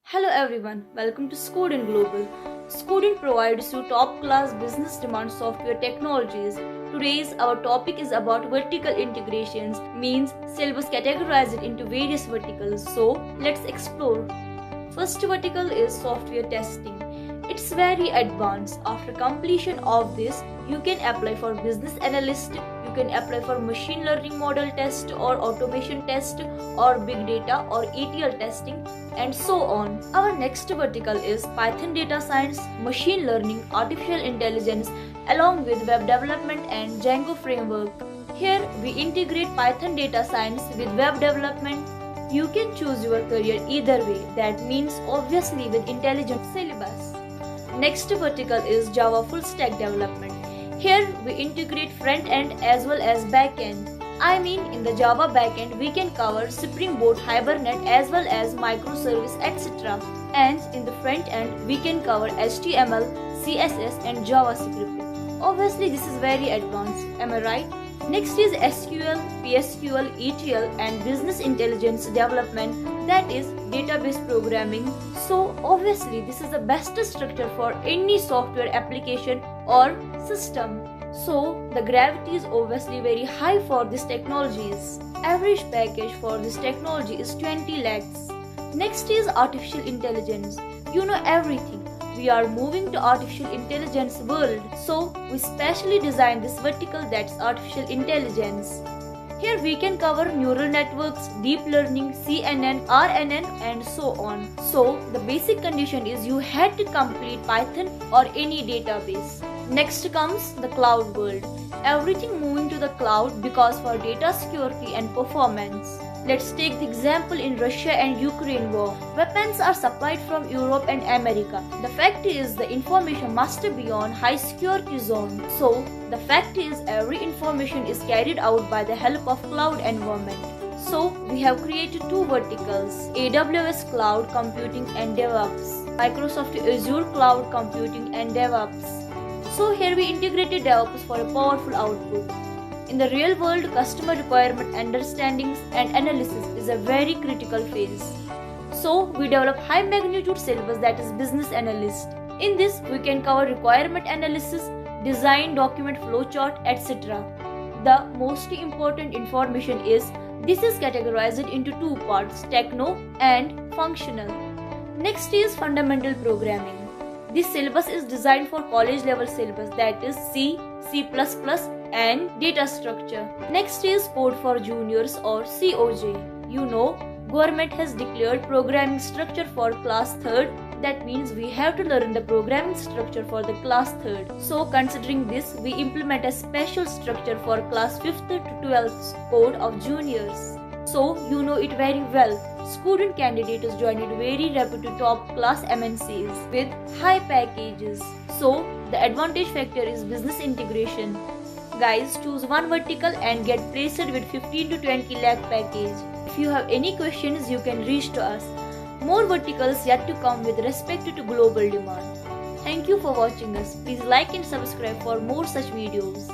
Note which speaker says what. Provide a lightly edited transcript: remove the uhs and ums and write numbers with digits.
Speaker 1: Hello everyone, welcome to Scodeen Global. Scodeen provides you top-class business demand software technologies. Today's our topic is about vertical integrations, means Syllabus categorized into various verticals. So let's explore. First vertical is software testing. It's very advanced. After completion of this, you can apply for business analyst, you can apply for machine learning model test or automation test or big data or ETL testing and so on. Our next vertical is Python data science, machine learning, artificial intelligence along with web development and Django framework. Here we integrate Python data science with web development. You can choose your career either way, that means obviously with intelligent syllabus. Next vertical is Java Fullstack development. Here we integrate front end as well as back end. I mean in the Java backend we can cover Spring Boot, Hibernate as well as microservice etc. And in the front end we can cover HTML, CSS and JavaScript. Obviously this is very advanced, am I right? Next is SQL, PSQL, ETL and business intelligence development, that is database programming. So obviously this is the best structure for any software application or system. So the gravity is obviously very high for these technologies. Average package for this technology is 20 lakhs. Next is artificial intelligence. You know everything. We are moving to artificial intelligence world. So we specially designed this vertical, that's artificial intelligence. Here we can cover neural networks, deep learning, CNN, RNN and so on. So the basic condition is you had to complete Python or any database. Next comes the cloud world. Everything moving to the cloud because for data security and performance. Let's take the example in Russia and Ukraine war. Weapons are supplied from Europe and America. The fact is the information must be on high security zone. So the fact is every information is carried out by the help of cloud environment. So we have created two verticals, AWS Cloud Computing and DevOps, Microsoft Azure Cloud Computing and DevOps. So here we integrated DevOps for a powerful output. In the real world, customer requirement understandings and analysis is a very critical phase. So we develop high magnitude syllabus, that is business analyst. In this we can cover requirement analysis, design, document flowchart, etc. The most important information is this is categorized into two parts, techno and functional. Next is fundamental programming. This syllabus is designed for college level syllabus, that is C, C++ and data structure. Next is code for juniors or COJ. You know, government has declared programming structure for class 3rd. That means we have to learn the programming structure for the class 3rd. So considering this, we implement a special structure for class 5th to 12th code of juniors. So you know it very well. Student candidates joined very reputed top class MNCs with high packages. So the advantage factor is business integration. Guys, choose one vertical and get placed with 15 to 20 lakh package. If you have any questions, you can reach to us. More verticals yet to come with respect to global demand. Thank you for watching us. Please like and subscribe for more such videos.